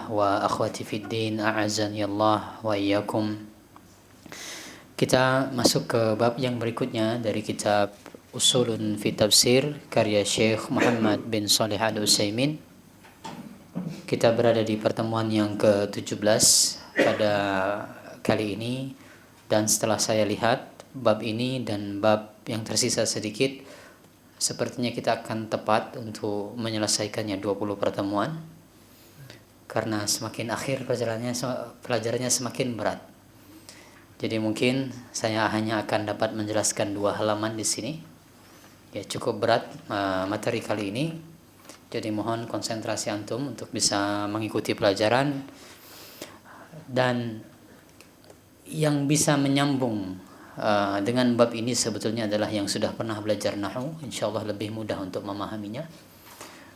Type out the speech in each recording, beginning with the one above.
wa akhwati fid din, a'azzani Allah wa iyyakum. Kita masuk ke bab yang berikutnya dari kitab Usulun fi Tafsir karya Syekh Muhammad bin Shalih Al-Utsaimin. Kita berada di pertemuan yang ke-17 pada kali ini, dan setelah saya lihat bab ini dan bab yang tersisa sedikit, sepertinya kita akan tepat untuk menyelesaikannya 20 pertemuan, karena semakin akhir pelajarannya semakin berat. Jadi mungkin saya hanya akan dapat menjelaskan 2 halaman di sini. Ya, cukup berat materi kali ini. Jadi mohon konsentrasi antum untuk bisa mengikuti pelajaran, dan yang bisa menyambung dengan bab ini sebetulnya adalah yang sudah pernah belajar nahwu. Insyaallah lebih mudah untuk memahaminya.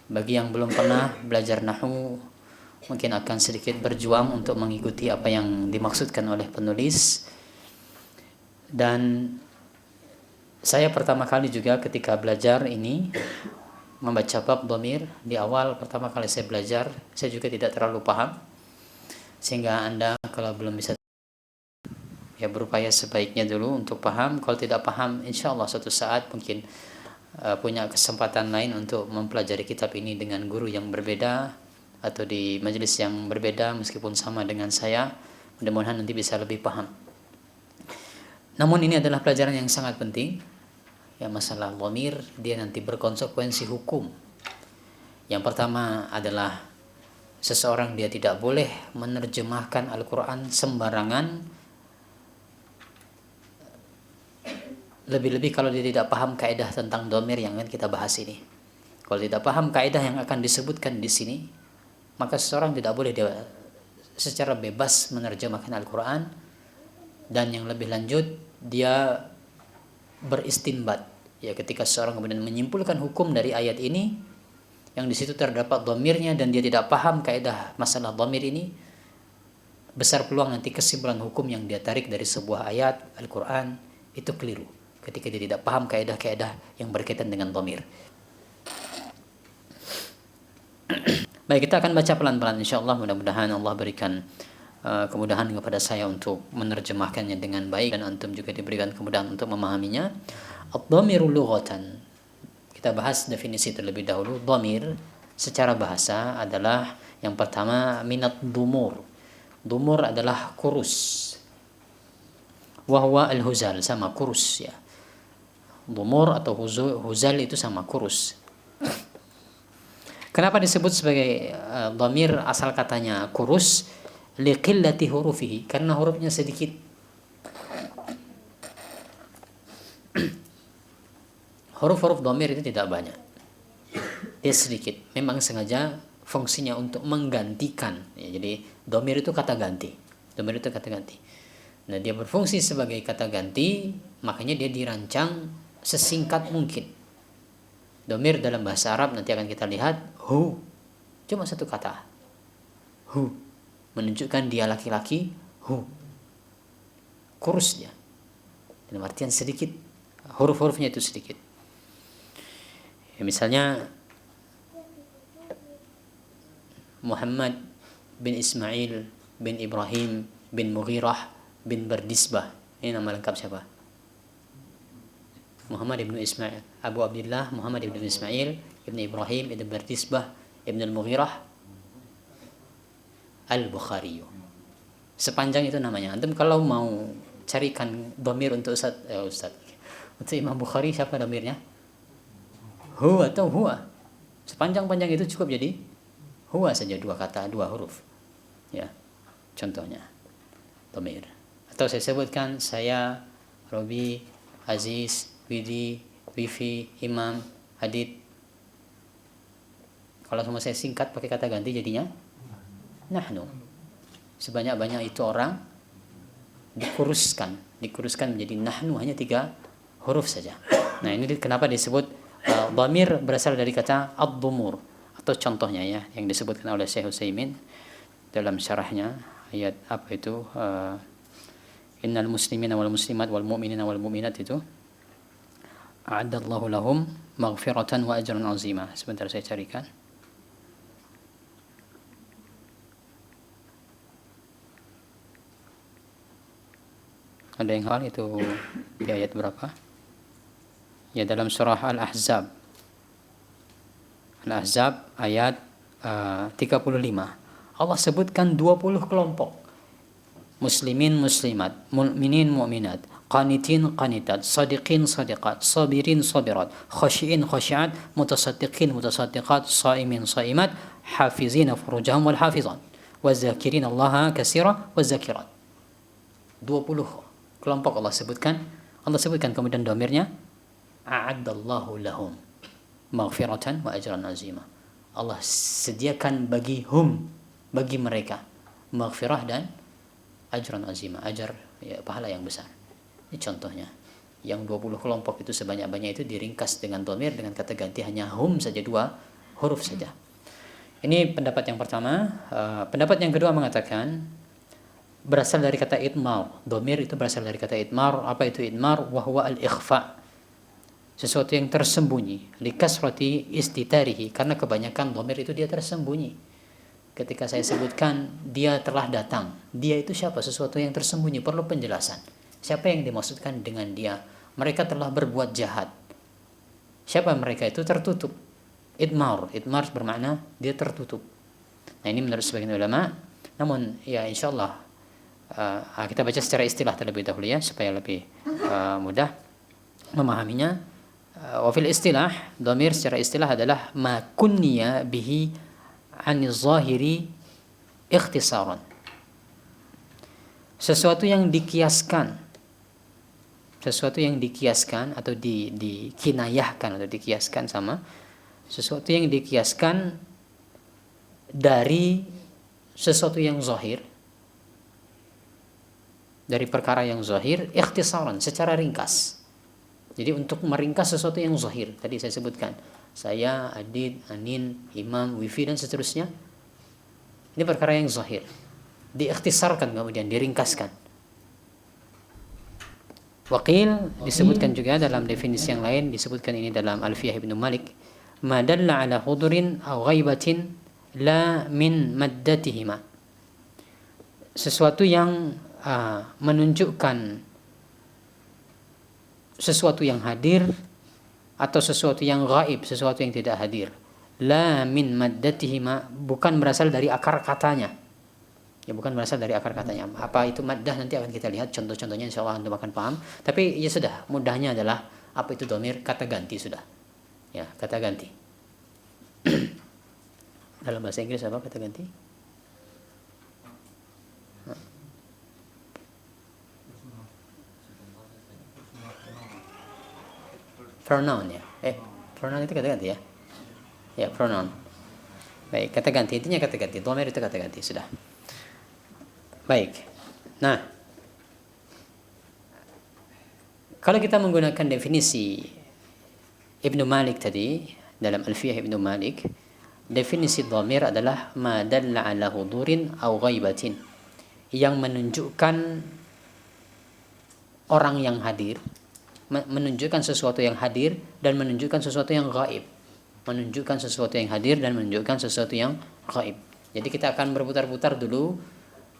Bagi yang belum pernah belajar nahwu, mungkin akan sedikit berjuang untuk mengikuti apa yang dimaksudkan oleh penulis. Dan saya pertama kali juga ketika belajar ini membaca bab dhamir, di awal pertama kali saya belajar, saya juga tidak terlalu paham, sehingga Anda kalau belum bisa, ya berupaya sebaiknya dulu untuk paham. Kalau tidak paham, insya Allah suatu saat mungkin punya kesempatan lain untuk mempelajari kitab ini dengan guru yang berbeda atau di majelis yang berbeda meskipun sama dengan saya. Mudah-mudahan nanti bisa lebih paham. Namun ini adalah pelajaran yang sangat penting. Ya, masalah dhamir dia nanti berkonsekuensi hukum. Yang pertama adalah seseorang dia tidak boleh menerjemahkan Al-Quran sembarangan, lebih-lebih kalau dia tidak paham kaidah tentang dhamir yang akan kita bahas ini. Kalau tidak paham kaidah yang akan disebutkan di sini, maka seseorang tidak boleh dia secara bebas menerjemahkan Al-Quran. Dan yang lebih lanjut, dia beristinbat. Ya, ketika seseorang kemudian menyimpulkan hukum dari ayat ini yang di situ terdapat dhamirnya dan dia tidak paham kaidah masalah dhamir ini, besar peluang nanti kesimpulan hukum yang dia tarik dari sebuah ayat Al-Quran itu keliru ketika dia tidak paham kaidah-kaidah yang berkaitan dengan dhamir. Baik, kita akan baca pelan-pelan insyaallah. Mudah-mudahan Allah berikan kemudahan kepada saya untuk menerjemahkannya dengan baik, dan antum juga diberikan kemudahan untuk memahaminya. Ad-dhamiru lughatan. Kita bahas definisi terlebih dahulu. Dhamir secara bahasa adalah yang pertama minat dumur. Dumur adalah kurus. Wa huwa al-huzal, sama kurus ya. Dumur atau huzal itu sama kurus. Kenapa disebut sebagai dhamir asal katanya kurus? Liqillati hurufihi, karena hurufnya sedikit. Huruf-huruf dhamir itu tidak banyak, dia sedikit. Memang sengaja fungsinya untuk menggantikan ya, jadi dhamir itu kata ganti. Dhamir itu kata ganti. Nah, dia berfungsi sebagai kata ganti, makanya dia dirancang sesingkat mungkin. Dhamir dalam bahasa Arab nanti akan kita lihat, hu, cuma satu kata, hu, menunjukkan dia laki-laki, hu, kurus dia, dalam artian sedikit, huruf-hurufnya itu sedikit. Ya, misalnya Muhammad bin Ismail bin Ibrahim bin Mughirah bin Bardisbah, ini nama lengkap siapa? Muhammad ibn Ismail, Abu Abdullah Muhammad ibn Ismail ibn Ibrahim ibn Bardisbah ibn al-Mughirah al-Bukhari. Sepanjang itu namanya. Antum kalau mau carikan dhamir untuk Ustaz, untuk Imam Bukhari siapa dhamirnya? Hu atau huwa. Sepanjang-panjang itu cukup jadi huwa saja, 2 kata, 2 huruf. Ya. Contohnya dhamir. Atau saya sebutkan saya, Robi, Aziz, Widi, Wifi, Imam, Hadid. Kalau semua saya singkat pakai kata ganti jadinya nahnu. Sebanyak-banyak itu orang dikuruskan menjadi nahnu, hanya 3 huruf saja. Nah, ini kenapa disebut dhamir, berasal dari kata ad-dhumur. Atau contohnya ya yang disebutkan oleh Syekh Utsaimin dalam syarahnya ayat apa itu, innal muslimina wal muslimat wal mu'minina wal mu'minat, itu a'addallahu lahum maghfiratan wa ajran azima. Sebentar saya carikan. Ada yang hafal itu di ayat berapa? Ya, dalam surah Al-Ahzab. Al-Ahzab ayat 35. Allah sebutkan 20 kelompok. Muslimin muslimat, mu'minin mu'minat, qanitin qanitat, sadiqin sadiqat, sabirin sabirat, khashiin khashiat, mutasaddiqin mutasaddiqat, saimin saimat, hafizina furujahum wal hafizan, wazakirin Allah katsira wazakirat. 20 kelompok Allah sebutkan. Allah sebutkan kemudian dhamirnya a'addallahu lahum maghfiratan wa ajran azima. Allah sediakan bagi mereka maghfirah dan ajran azima, ajar ya, pahala yang besar. Ini contohnya. Yang 20 kelompok itu sebanyak-banyak itu diringkas dengan dhamir, dengan kata ganti hanya hum saja, 2 huruf saja. Ini pendapat yang pertama. Pendapat yang kedua mengatakan berasal dari kata idmar. Dhamir itu berasal dari kata idmar. Apa itu idmar? Wa huwa al-ikhfa. Sesuatu yang tersembunyi. Likasrati istitarihi, karena kebanyakan dhamir itu dia tersembunyi. Ketika saya sebutkan dia telah datang, dia itu siapa? Sesuatu yang tersembunyi, perlu penjelasan. Siapa yang dimaksudkan dengan dia? Mereka telah berbuat jahat. Siapa mereka itu? Tertutup. Idmar bermakna dia tertutup. Nah, ini menurut sebagian ulama. Namun ya insyaallah kita baca secara istilah terlebih dahulu ya, supaya lebih mudah memahaminya. Wa fil istilah, dhamir secara istilah adalah ma kunniya bihi ani zahiri ikhtisaran. Sesuatu yang dikiaskan atau dikinayahkan atau dikiaskan sama sesuatu yang dikiaskan dari sesuatu yang zahir, dari perkara yang zahir, ikhtisaran, secara ringkas. Jadi untuk meringkas sesuatu yang zahir, tadi saya sebutkan saya, Adit, Anin, Imam, Wifi dan seterusnya. Ini perkara yang zahir, diikhtisarkan kemudian diringkaskan. Waqil disebutkan juga dalam definisi yang lain, disebutkan ini dalam Alfiyah Ibnu Malik, ma dalla ala hudurin aw ghaibatin la min maddatihima. Sesuatu yang menunjukkan sesuatu yang hadir atau sesuatu yang gaib, sesuatu yang tidak hadir. La min maddatihima, bukan berasal dari akar katanya. Ya, bukan berasal dari akar katanya. Apa itu maddah nanti akan kita lihat contoh-contohnya, insyaallah Anda akan paham. Tapi ya sudah, mudahnya adalah apa itu dhamir, kata ganti sudah. Ya, kata ganti. Dalam bahasa Inggris apa kata ganti? Pronoun ya. Pronoun itu kata ganti ya. Ya, pronoun. Baik, kata ganti intinya kata ganti. Dhamir itu kata ganti sudah. Baik. Nah, kalau kita menggunakan definisi Ibnu Malik tadi dalam Alfiyah Ibnu Malik, definisi dhamir adalah ma dalla ala hudurin aw ghaibatin, yang menunjukkan orang yang hadir, menunjukkan sesuatu yang hadir dan menunjukkan sesuatu yang gaib. Menunjukkan sesuatu yang hadir dan menunjukkan sesuatu yang gaib. Jadi kita akan berputar-putar dulu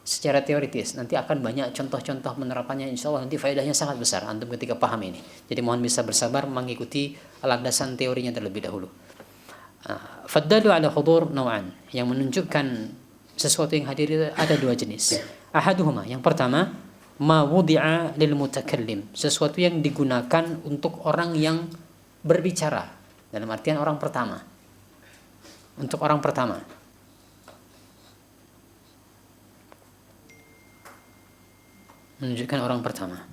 secara teoritis. Nanti akan banyak contoh-contoh penerapannya, insyaallah nanti faedahnya sangat besar antum ketika paham ini. Jadi mohon bisa bersabar mengikuti landasan teorinya terlebih dahulu. Faddalu ala hudur naw'an, yang menunjukkan sesuatu yang hadir ada 2 jenis. Ahaduhuma, yang pertama, ma wudi'a lil mutakallim, sesuatu yang digunakan untuk orang yang berbicara, dalam artian orang pertama, untuk orang pertama. Menunjukkan orang pertama.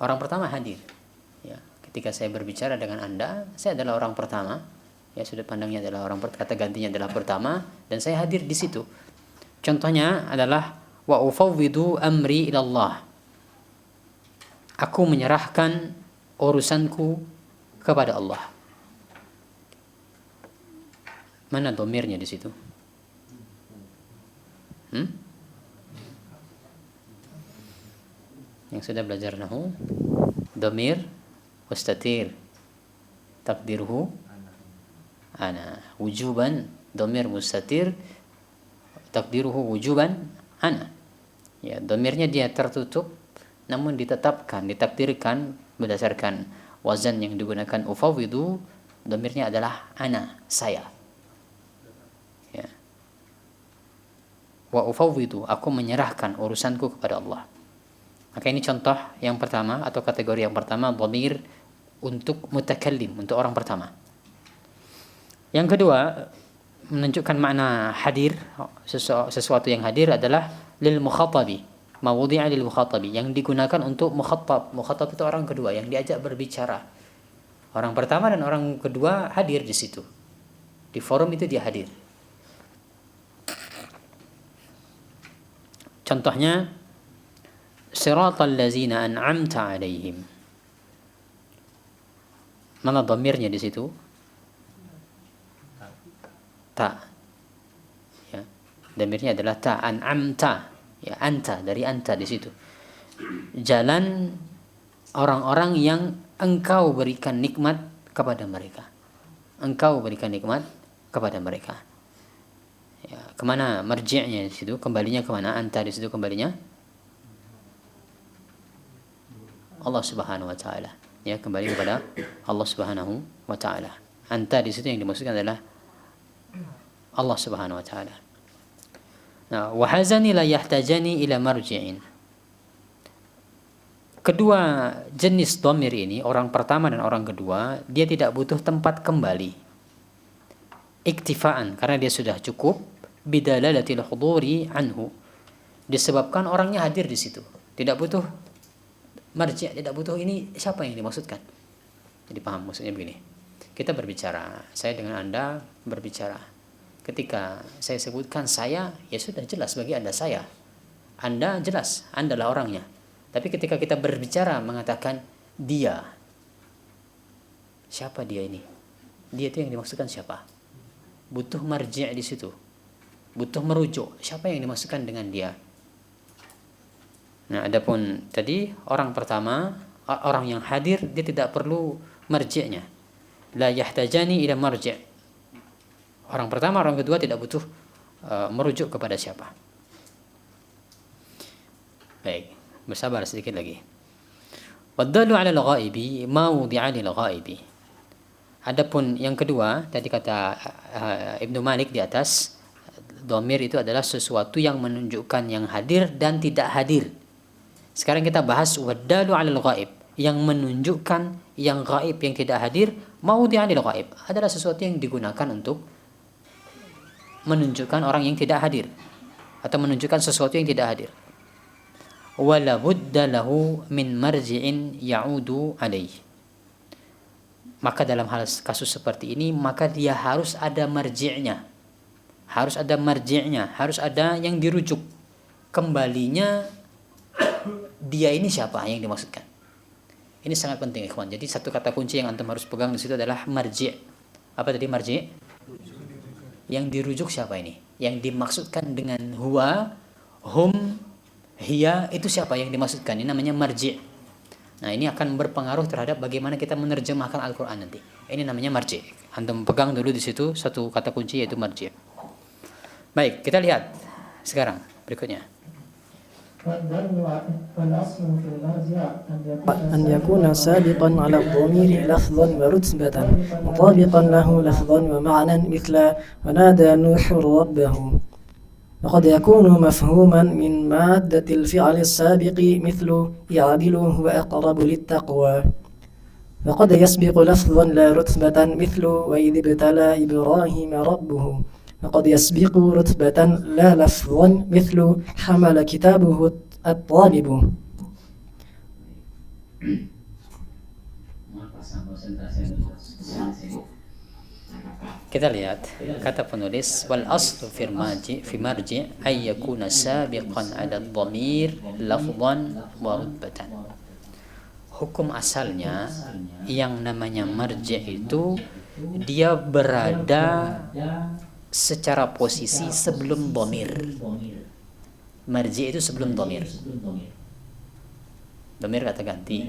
Orang pertama hadir. Ya, ketika saya berbicara dengan Anda, saya adalah orang pertama. Ya, sudut pandangnya adalah orang kata gantinya adalah pertama, dan saya hadir di situ. Contohnya adalah wa ufawwidu amri ilallah. Aku menyerahkan urusanku kepada Allah. Mana dhamirnya di situ? Yang sudah belajar nahu, dhamir mustatir, takdiruhu ana, wujuban dhamir mustatir, takdiruhu wujuban ana. Ya, dhamirnya dia tertutup namun ditetapkan, ditakdirkan berdasarkan wazan yang digunakan ufawwidu, dhamirnya adalah ana, saya. Ya. Wa ufawwidu, aku menyerahkan urusanku kepada Allah. Maka ini contoh yang pertama atau kategori yang pertama, dhamir untuk mutakallim, untuk orang pertama. Yang kedua, menunjukkan makna hadir, sesuatu yang hadir adalah lil mukhatabi, ma wudi'a lil mukhatabi, yang digunakan untuk mukhatab. Mukhatab itu orang kedua yang diajak berbicara. Orang pertama dan orang kedua hadir di situ. Di forum itu dia hadir. Contohnya siratal ladzina an'amta 'alaihim. Mana dhamirnya di situ? Ta. Ya. Dhamirnya adalah ta, an'amta. Ya, anta, dari anta di situ. Jalan orang-orang yang engkau berikan nikmat kepada mereka. Engkau berikan nikmat kepada mereka. Ya, kemana marji'nya di situ? Kembalinya kemana? Anta di situ kembalinya Allah Subhanahu wa taala. Ya, kembali kepada Allah Subhanahu wa taala. Anta di situ yang dimaksudkan adalah Allah Subhanahu wa taala. Nah, wa hazani la yahtajani ila marji'in. Kedua jenis dhamir ini, orang pertama dan orang kedua, dia tidak butuh tempat kembali. Iktifaan, karena dia sudah cukup, bidalalatil huduri anhu, disebabkan orangnya hadir di situ. Tidak butuh marji', tidak butuh ini siapa yang dimaksudkan. Jadi paham maksudnya begini. Kita berbicara, saya dengan Anda berbicara. Ketika saya sebutkan saya, ya sudah jelas bagi Anda saya. Anda jelas, Anda lah orangnya. Tapi ketika kita berbicara mengatakan dia, siapa dia ini? Dia itu yang dimaksudkan siapa? Butuh marji' di situ. Butuh merujuk. Siapa yang dimaksudkan dengan dia? Nah, adapun tadi orang pertama, orang yang hadir, dia tidak perlu marji'nya. La yahtajani ila marji'. Orang pertama, orang kedua tidak butuh merujuk kepada siapa. Baik, bersabar sedikit lagi. Waddalu 'ala al-ghaibi ma wudi'a lil ghaibi. Adapun yang kedua, tadi kata Ibnu Malik di atas, dhamir itu adalah sesuatu yang menunjukkan yang hadir dan tidak hadir. Sekarang kita bahas waddalu 'ala al-ghaib, yang menunjukkan yang gaib, yang tidak hadir, ma wudi'a lil ghaib, adalah sesuatu yang digunakan untuk menunjukkan orang yang tidak hadir atau menunjukkan sesuatu yang tidak hadir. Wala budda lahu min marji'in ya'udu alaihi. Maka dalam hal kasus seperti ini, maka dia harus ada marji'nya. Harus ada marji'nya, harus ada yang dirujuk. Kembalinya dia ini siapa yang dimaksudkan. Ini sangat penting, ikhwan. Jadi satu kata kunci yang antum harus pegang di situ adalah marji'. Apa tadi marji'? Yang dirujuk siapa ini? Yang dimaksudkan dengan huwa, hum, hiya, itu siapa yang dimaksudkan? Ini namanya marji'. Nah, ini akan berpengaruh terhadap bagaimana kita menerjemahkan Al-Quran nanti. Ini namanya marji'. Antum pegang dulu di situ satu kata kunci, yaitu marji'. Baik, kita lihat sekarang berikutnya. أن يكون سابقا على الضمير لفظا ورتبة مطابقا له لفظا ومعنى مثل ونادى نوح ربه، وقد يكون مفهوما من مادة الفعل السابق مثل يعدل هو أقرب للتقوى، وقد يسبق لفظا لا رتبة مثل وإذ ابتلى إبراهيم ربه، وقد يسبق رتبة لا لفظا مثل حمل كتابه الطالب. Kita lihat kata penulis wal aslu fi marji ay yakuna sabiqan ala dhamir lafdhan wa rutbatan. Hukum asalnya yang namanya marji itu dia berada secara posisi sebelum dhamir. Marji itu sebelum dhamir. Dhamir kata ganti.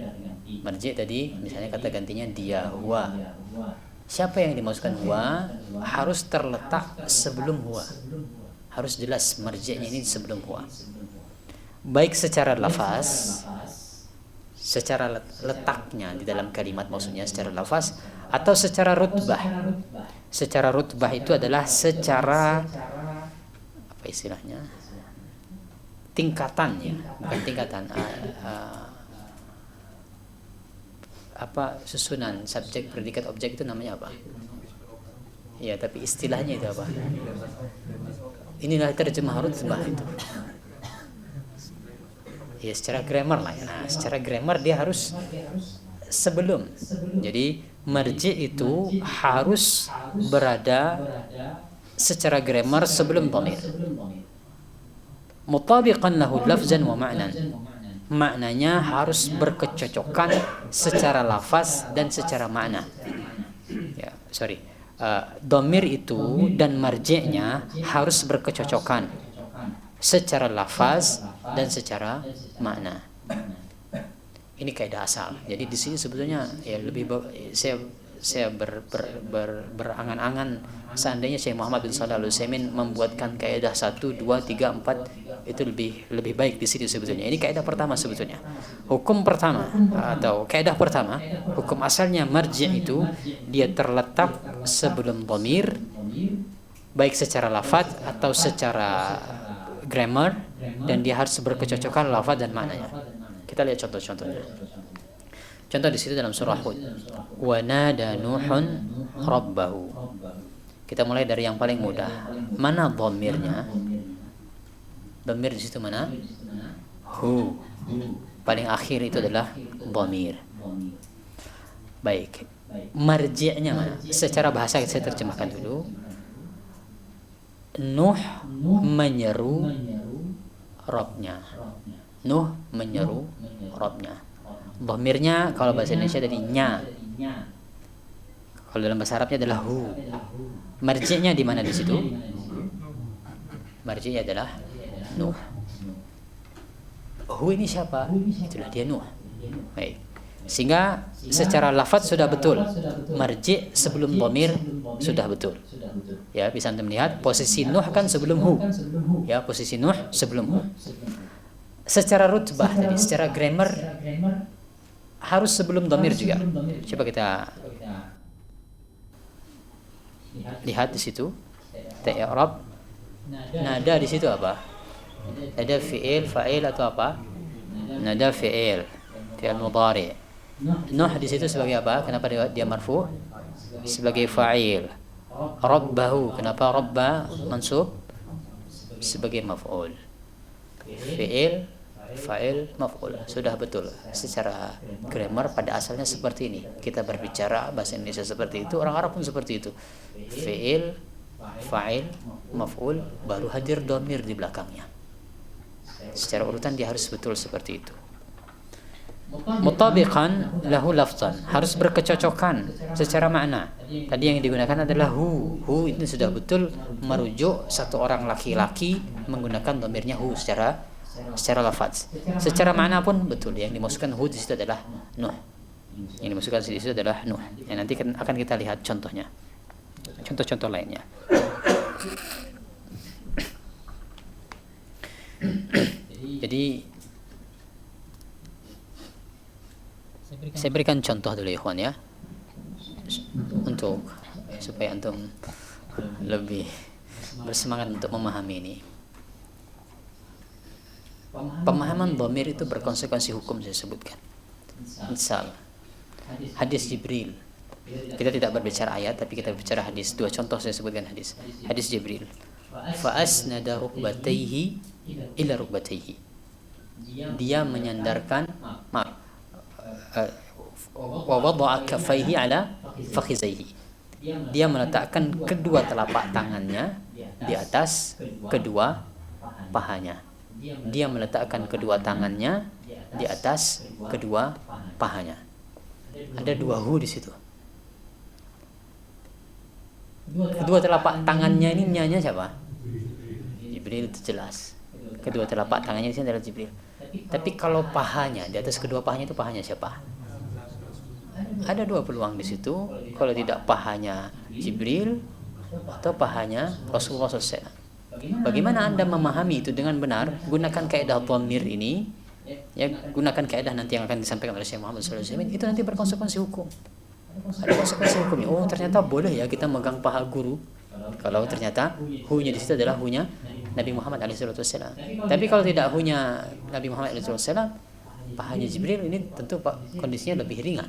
Marji tadi misalnya kata gantinya dia, huwa. Siapa yang dimaksudkan huwa harus terletak sebelum huwa. Harus jelas marji'nya ini sebelum huwa. baik secara lafaz, secara letaknya di dalam kalimat, maksudnya secara lafaz, atau secara rutbah. Secara rutbah itu adalah secara apa istilahnya, tingkatannya, bukan tingkatan, apa, susunan subjek, predikat, objek itu namanya apa? Ya, tapi istilahnya itu apa? Inilah terjemah rutbah itu. Ya, secara grammar lah ya. Nah, secara grammar dia harus sebelum. Jadi marji itu harus berada secara grammar sebelum dhamir. Mutabiqan lahu lafzan wa ma'nan. Maknanya harus berkecocokan secara lafaz dan secara makna. Ya, sorry. Dhamir itu dan marji'nya harus berkecocokan secara lafaz dan secara makna. Ini kaidah asal. Jadi di sini sebetulnya ya saya berangan-angan seandainya Syekh Muhammad bin Shalih Al-Utsaimin membuatkan kaidah 1, 2, 3, 4 itu lebih baik di sini sebetulnya. Ini kaidah pertama sebetulnya. Hukum pertama atau kaidah pertama, hukum asalnya marji' itu dia terletak sebelum dhamir, baik secara lafaz atau secara grammar, dan dia harus berkecocokan lafaz dan maknanya. Kita lihat contoh-contohnya. Contoh di situ dalam surah Hud. Wa nada Nuhun rabbahu. Kita mulai dari yang paling mudah. Mana dhamirnya? Dhamir di situ mana? Hu. Paling akhir itu adalah dhamir. Baik. Marji'nya mana? Secara bahasa saya terjemahkan dulu. Nuh menyeru Rabbnya. Nuh menyeru Rabbnya. Dhamirnya kalau bahasa Indonesia dari nya. Kalau dalam bahasa Arabnya adalah hu. Marji'nya di mana di situ? Marji'nya adalah Nuh. Hu ini siapa? Itulah dia Nuh. Baik. Sehingga secara lafaz sudah betul. Marji' sebelum dhamir sudah betul. Ya, bisa Anda melihat posisi Nuh kan sebelum hu. Ya, posisi Nuh sebelum hu. Secara rutbah tadi, secara grammar harus sebelum dhamir juga. Coba kita lihat di situ. I'rab. Nada di situ apa? Ada fi'il, fa'il atau apa? Nada fi'il, fi'il mudhari'. Nuh di situ sebagai apa? Kenapa dia marfu? Sebagai fa'il. Rabbahu, kenapa rabba mansub? Sebagai maf'ul. Fi'il, fa'il, maf'ul. Sudah betul. Secara grammar pada asalnya seperti ini. Kita berbicara bahasa Indonesia seperti itu, orang Arab pun seperti itu. Fi'il, fa'il, maf'ul, baru hadir dhamir di belakangnya. Secara urutan dia harus betul seperti itu. Mutabiqan lahu lafzan, harus berkecocokan secara makna. Tadi yang digunakan adalah hu. Hu itu sudah betul merujuk satu orang laki-laki menggunakan dhamirnya hu secara lafaz. Secara makna pun betul. Yang dimaksudkan hu di situ adalah Nuh. Yang dimaksudkan di situ adalah Nuh. Yang nanti akan kita lihat contohnya. Contoh-contoh lainnya. Jadi saya berikan contoh dulu ya ikhwan ya, untuk supaya antum lebih bersemangat untuk memahami ini. Pemahaman dhamir itu berkonsekuensi hukum saya sebutkan. Misal hadis Jibril. Kita tidak berbicara ayat tapi kita berbicara hadis. Dua contoh saya sebutkan hadis. Hadis Jibril. Fa asnada rukbatayhi ila rukbatayhi. Dia menyandarkan wa wada'a kaffaihi ala fakhizaihi. Dia meletakkan kedua telapak tangannya di atas kedua pahanya. Dia meletakkan kedua tangannya di atas kedua pahanya. Ada dua hu di situ. Kedua telapak tangannya ini nyanya siapa? Jibril, itu jelas. Kedua telapak tangannya di sini adalah Jibril. Tapi kalau pahanya, di atas kedua pahanya itu pahanya siapa? Ada dua peluang di situ. Kalau tidak pahanya Jibril atau pahanya Rasulullah SAW. Bagaimana Anda memahami itu dengan benar? Gunakan kaidah dhamir ini, ya, gunakan kaidah nanti yang akan disampaikan oleh Syekh Muhammad SAW. Itu nanti berkonsekuensi hukum. Ada konsekuensi hukumnya. Oh, ternyata boleh ya kita megang paha guru. Kalau ternyata hunya di situ adalah hunya Nabi Muhammad SAW. Tapi kalau tidak hunya Nabi Muhammad SAW, pahanya Jibril, ini tentu kondisinya lebih ringan.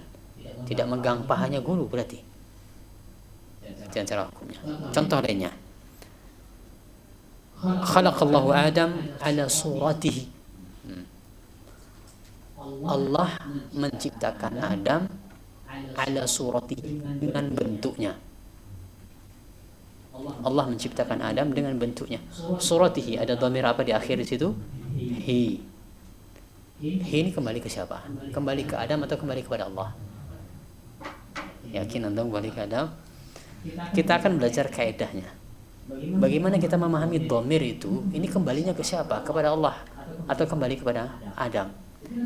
Tidak megang pahanya guru berarti. Itu cara hukumnya. Contoh lainnya. Khalaqallahu Adam ala suratihi. Allah menciptakan Adam ala suratihi, dengan bentuknya. Allah menciptakan Adam dengan bentuknya. Suratihi, ada dhamir apa di akhir di situ? Hi. Hi ini kembali ke siapa? Kembali ke Adam atau kembali kepada Allah? Yakin Anda kembali ke Adam? Kita akan belajar kaidahnya. Bagaimana kita memahami dhamir itu? Ini kembalinya ke siapa? Kepada Allah atau kembali kepada Adam?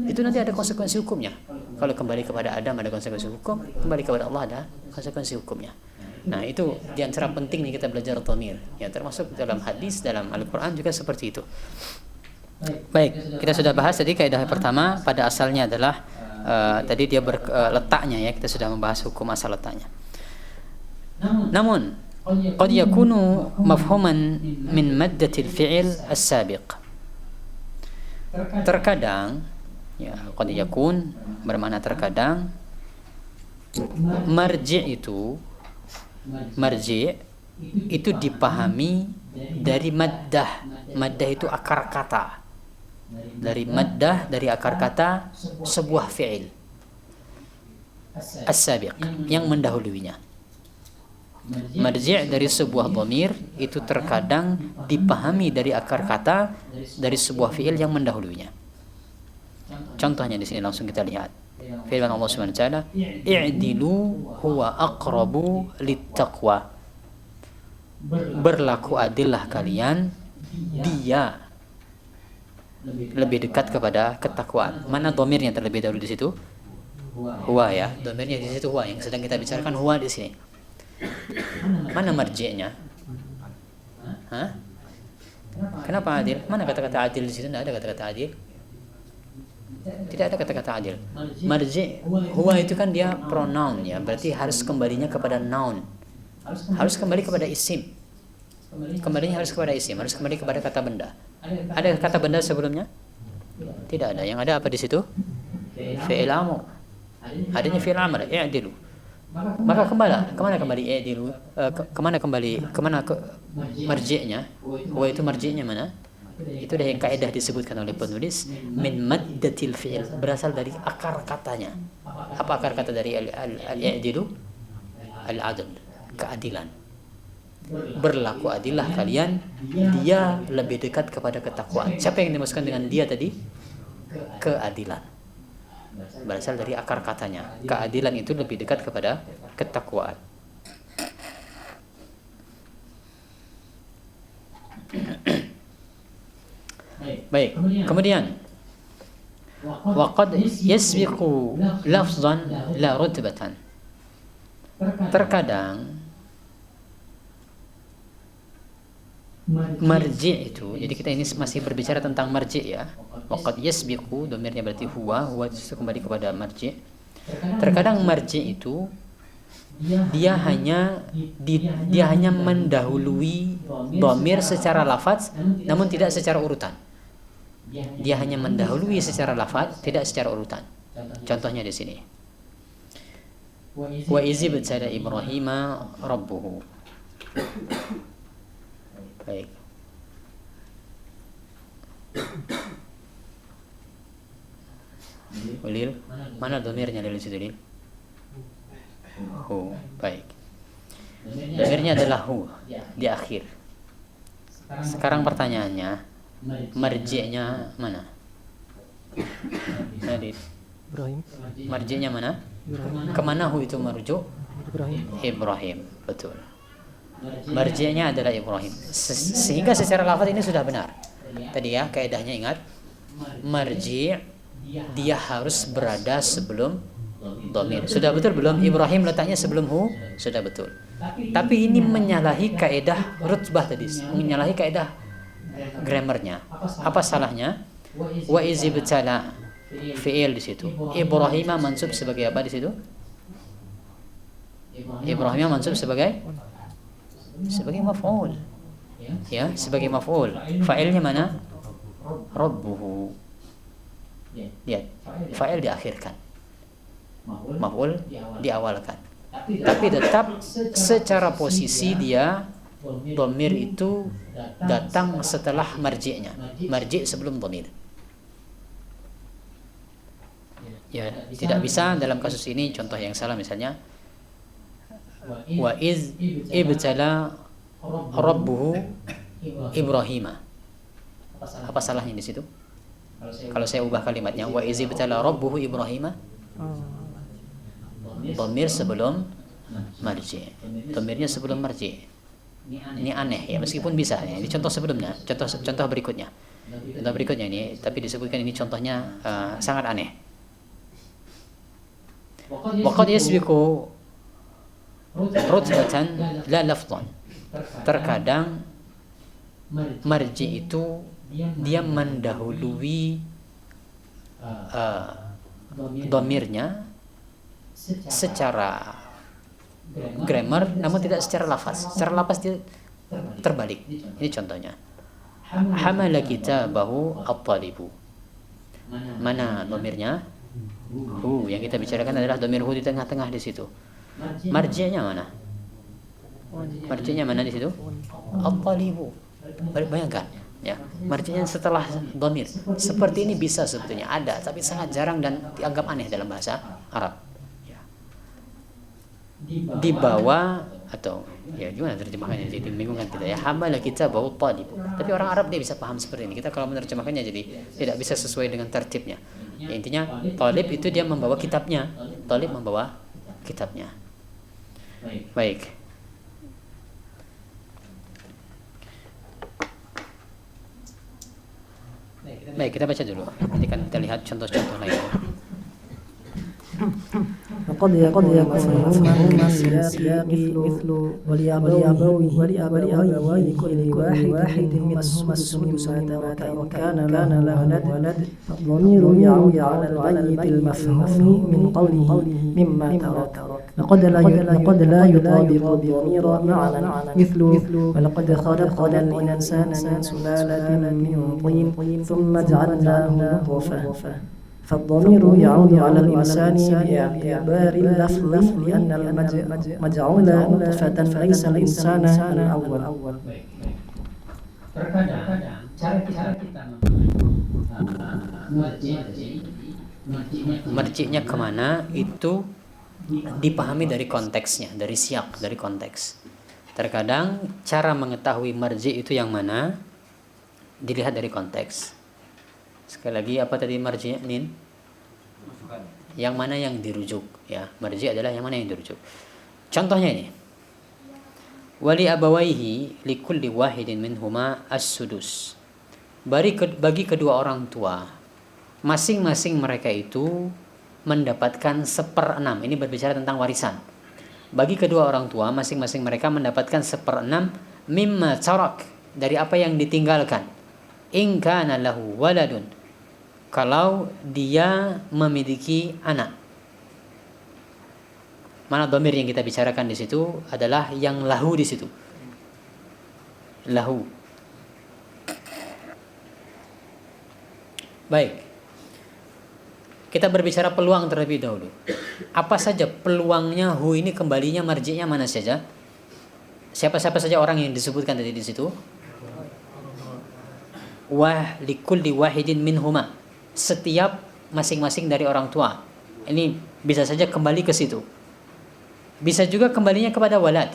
Itu nanti ada konsekuensi hukumnya. Kalau kembali kepada Adam ada konsekuensi hukum, kembali kepada Allah ada konsekuensi hukumnya. Nah, itu di antara penting nih kita belajar dhamir. Ya, termasuk dalam hadis, dalam Al-Qur'an juga seperti itu. Baik, kita sudah bahas tadi kaidah pertama pada asalnya adalah tadi dia letaknya, ya, kita sudah membahas hukum asal letaknya. Namun qad yakunu mafhuman min maddatil fi'il as-sabiq. Terkadang, ya, qad yakun bermakna terkadang, marji' itu dipahami dari maddah. Maddah itu akar kata. Dari maddah, dari akar kata sebuah fi'il as-sabiq, yang mendahuluinya. Marji' dari sebuah dhamir itu terkadang dipahami dari akar kata dari sebuah fi'il yang mendahuluinya. Contohnya di sini langsung kita lihat. Firman Allah Subhanahu wa taala, "I'dilu huwa aqrabu littaqwa." Berlaku adillah kalian, dia lebih dekat kepada ketakwaan. Mana dhamirnya terlebih dahulu di situ? Huwa, ya. Dhamirnya di situ huwa, yang sedang kita bicarakan huwa di sini. Mana marji'nya? Hah? Kenapa adil? Mana kata-kata adil di situ? Tidak ada kata-kata adil. Tidak ada kata-kata adil. Marji' huwa itu kan dia pronoun, ya. Berarti harus kembalinya kepada noun. Harus kembali kepada isim. Kembalinya harus kepada isim, harus kembali kepada kata benda. Ada kata benda sebelumnya? Tidak ada. Yang ada apa di situ? Fi'il amr. Adanya fi'il amr, i'dilu. Maka kemana kembali i'dilu? Kemana marji'nya? Huwa itu marji'nya mana? Itu dah yang kaidah disebutkan oleh penulis, min maddatil fi'il, berasal dari akar katanya. Apa akar kata dari al-i'dilu? Al-adl, keadilan. Berlaku adillah kalian, dia lebih dekat kepada ketakwaan. Siapa yang dimaksudkan dengan dia tadi? Keadilan. Berasal dari akar katanya. Keadilan itu lebih dekat kepada ketakwaan. Baik, kemudian waqad yasbiqu lafzan la rutbatan. Terkadang marji' itu, jadi kita ini masih berbicara tentang marji' ya. Waqad yasbiqu, dhamirnya berarti huwa itu kembali kepada marji'. Terkadang marji' itu dia hanya mendahului dhamir secara lafaz, namun tidak secara urutan. Dia hanya mendahului secara lafaz, tidak secara urutan. Contohnya di sini. Wa izib sada Ibrahim rabbuhu. Baik. Ulil, mana dhamirnya dari situ, Lil? Hu. Baik. Dhamirnya adalah hu di akhir. Sekarang pertanyaannya, marji'nya mana? Nadif. Ibrahim. Marji'nya mana? Kemana hu itu merujuk? Ibrahim. Betul. Marji'nya adalah Ibrahim. Sehingga secara lafaz ini sudah benar. Tadi ya kaidahnya ingat. Marji' dia harus berada sebelum dhamir. Sudah betul belum? Ibrahim letaknya sebelum hu? Sudah betul. Tapi ini menyalahi kaidah rutbah tadi, menyalahi kaidah grammarnya. Apa salahnya? Wa izibtala fi'il di situ. Ibrahim mansub sebagai apa di situ? Ibrahim mansub sebagai maf'ul. Ya, sebagai maf'ul. Fa'ilnya mana? Rabbuhu. Lihat, fa'il diakhirkan. Maf'ul diawalkan. Tapi tetap secara posisi dia dhamir itu datang setelah marji'nya. Marji' sebelum dhamir. Ya, tidak bisa dalam kasus ini contoh yang salah misalnya wa iz ibtala rabbuhu Ibrahima. Apa salahnya di situ? Kalau saya ubah kalimatnya wa iz ibtala rabbuhu Ibrahima, dhamir sebelum marji'. Dhamirnya sebelum marji'. Ini aneh ya, meskipun bisa ya. Ini contoh sebelumnya, contoh berikutnya. Contoh berikutnya ini, tapi disebutkan ini contohnya sangat aneh. Waqad yasbiqu rutbatan la lafdhan. Terkadang marji itu dia mendahului dhamirnya secara grammar namun tidak secara lafaz. Secara lafaz dia terbalik. Ini contohnya. Hamala kitabahu at-talibu. Mana dhamirnya? Hu, yang kita bicarakan adalah dhamir hu di tengah-tengah di situ. Marji'nya mana? Marji'nya mana di situ? At-talibu. Bayangkan ya, marji'nya setelah dhamir. Seperti ini bisa sebetulnya ada, tapi sangat jarang dan dianggap aneh dalam bahasa Arab. Ya. Di bawah atau ya gimana terjemahannya, jadi membingungkan kita ya. Hamala kitabahu at-talibu. Tapi orang Arab dia bisa paham seperti ini. Kita kalau menerjemahkannya jadi tidak bisa sesuai dengan tertibnya. Ya, intinya talib itu dia membawa kitabnya. Talib membawa kitabnya. Baik. Baik, kita baca dulu. Nanti kan kita lihat contoh-contoh lainnya. وقد يكون مفهوما للسياق مثل ولأبويه لكل واحد منهما السدس مما ترك إن كان له ولد فالضمير يعود على الميت المفهوم من قوله مما ترك وقد لا يطابق الضمير معنى مثل ولقد خلقنا الإنسان من سلالة من طين ثم جعلناه نطفة. فالضمير يعود على الإنسان باعتبار اللفظ لأن المجعول نطفة ليس الإنسان الأول. Terkadang cara kita marji'nya kemana itu dipahami dari konteksnya, dari siyak, dari konteks. Terkadang cara mengetahui marji' itu yang mana dilihat dari konteks. Sekali lagi, apa tadi marji' Nin? Yang mana yang dirujuk ya. Marji' adalah yang mana yang dirujuk. Contohnya ini. Wali abawaihi likulli wahidin minhuma as-sudus. Bagi kedua orang tua, masing-masing mereka itu mendapatkan 1/6. Ini berbicara tentang warisan. Bagi kedua orang tua, masing-masing mereka mendapatkan 1/6 mimma tarak, dari apa yang ditinggalkan. In kana lahu waladun, kalau dia memiliki anak. Mana dhamir yang kita bicarakan di situ adalah yang lahu di situ. Lahu. Baik. Kita berbicara peluang terlebih dahulu. Apa saja peluangnya hu ini, kembalinya marji'nya mana saja? Siapa-siapa saja orang yang disebutkan tadi di situ? Wa likulli wahidin minhuma. Setiap masing-masing dari orang tua. Ini bisa saja kembali ke situ. Bisa juga kembalinya kepada walad.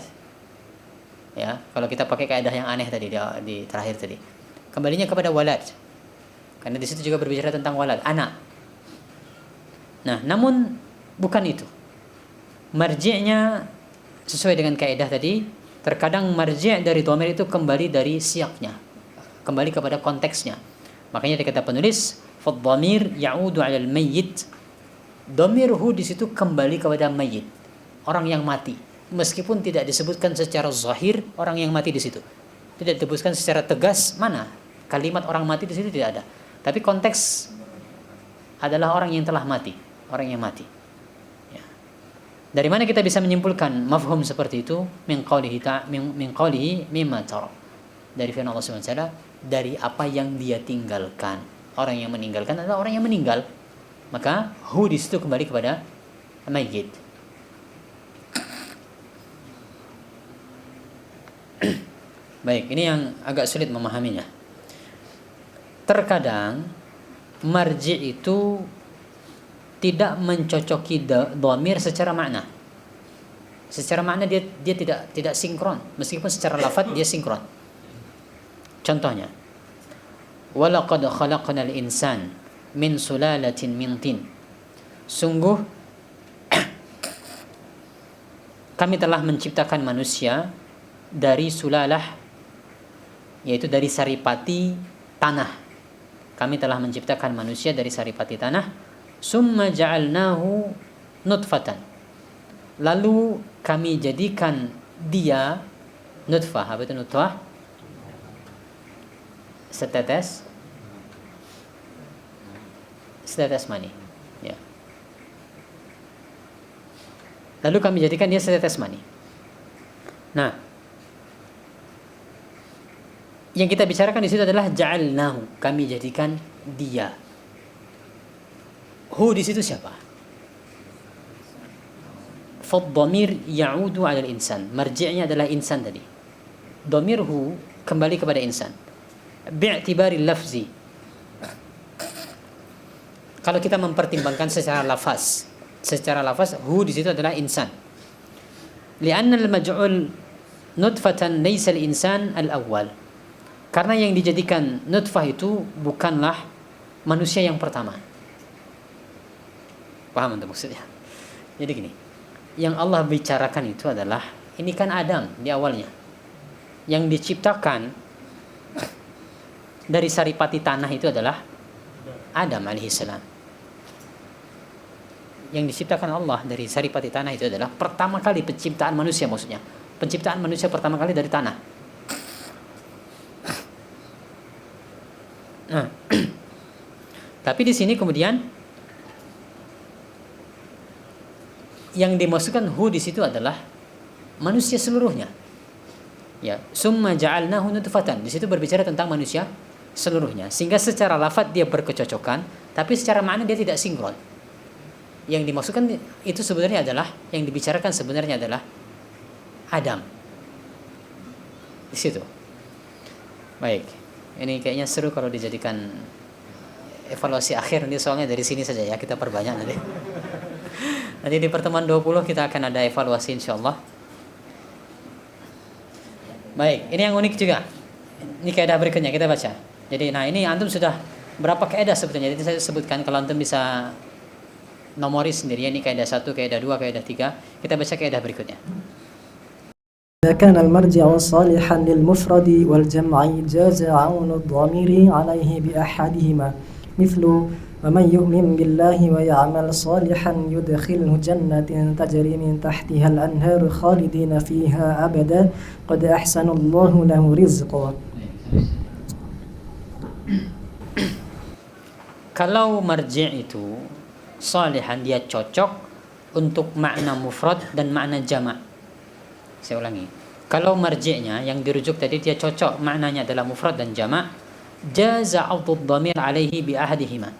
Ya, kalau kita pakai kaidah yang aneh tadi di terakhir tadi. Kembalinya kepada walad. Karena di situ juga berbicara tentang walad, anak. Nah, namun bukan itu. Marji'nya sesuai dengan kaidah tadi, terkadang marji' dari dhamir itu kembali dari siyaknya. Kembali kepada konteksnya. Makanya kata penulis fadhamir ya'udu 'ala al-mayyit. Dhamir hu di situ kembali kepada mayyit, orang yang mati. meskipun tidak disebutkan secara zahir orang yang mati di situ. Tidak disebutkan secara tegas mana kalimat orang mati di situ, tidak ada. Tapi konteks adalah orang yang telah mati, orang yang mati. Ya. Dari mana kita bisa menyimpulkan mafhum seperti itu? Min qawlihi mimma tara. Dari firman Allah Subhanahu wa taala, dari apa yang dia tinggalkan. Orang yang meninggalkan adalah orang yang meninggal. Maka hu di situ kembali kepada mayyit. Baik, ini yang agak sulit memahaminya. Terkadang marji' itu tidak mencocoki dhamir secara makna. Secara makna dia tidak sinkron, meskipun secara lafaz dia sinkron. Contohnya, walaqad khalaqnal insan min sulalatin min tin. Sungguh kami telah menciptakan manusia dari sulalah, yaitu dari saripati tanah. Kami telah menciptakan manusia dari saripati tanah. Summa ja'alnahu nutfatan. Lalu kami jadikan dia nutfah. Apa itu nutfah? Setetes mani. Ya. Lalu kami jadikan dia setetes mani. Nah, yang kita bicarakan di situ adalah ja'alnahu, kami jadikan dia. Hu di situ siapa? Fad-dhamir ya'udu 'ala al-insan. Marji'nya adalah insan tadi. Dhamir hu kembali kepada insan. Bi'tibari lafzi. Kalau kita mempertimbangkan secara lafaz, hu di situ adalah insan. Li'anna al-maj'ul nutfatan laysa al-insan al-awwal. Karena yang dijadikan nutfah itu bukanlah manusia yang pertama. Paham untuk maksudnya? Jadi gini, yang Allah bicarakan itu adalah, ini kan Adam di awalnya, yang diciptakan dari saripati tanah itu adalah Adam alaihissalam. Yang diciptakan Allah dari saripati tanah itu adalah pertama kali penciptaan manusia, maksudnya penciptaan manusia pertama kali dari tanah. Nah, tapi di sini kemudian yang dimasukkan hu di situ adalah manusia seluruhnya. Ya, summa ja'alnahu nutfatan. Di situ berbicara tentang manusia seluruhnya. Sehingga secara lafaz dia berkecocokan, tapi secara makna dia tidak sinkron. Yang dimasukkan itu sebenarnya adalah, yang dibicarakan sebenarnya adalah Adam. Di situ. Baik. Ini kayaknya seru kalau dijadikan evaluasi akhir nanti, soalnya dari sini saja ya, kita perbanyak nanti. Nanti di pertemuan 20 kita akan ada evaluasi insyaallah. Baik, ini yang unik juga. Ini kaidah berikutnya kita baca. Jadi nah ini antum sudah berapa kaidah sebetulnya. Jadi saya sebutkan, kalau antum bisa nomori sendiri, ini kaidah 1, kaidah 2, kaidah 3. Kita baca kaidah berikutnya. إذا كان المرجع صالحا للمفرد والجمع جاز عون الضمير عليه بأحدهما مثل ومن يؤمن بالله ويعمل صالحا يدخله جنة تجري من تحتها الأنهار خالدين فيها أبدا قد أحسن الله له رزقا. Kalau marji' itu salihan, dia cocok untuk makna mufrad dan makna jama'. Saya ulangi, kalau marji'nya yang dirujuk tadi dia cocok maknanya adalah mufrad dan jama', jaza 'adud dhamir 'alaihi bi ahadihima.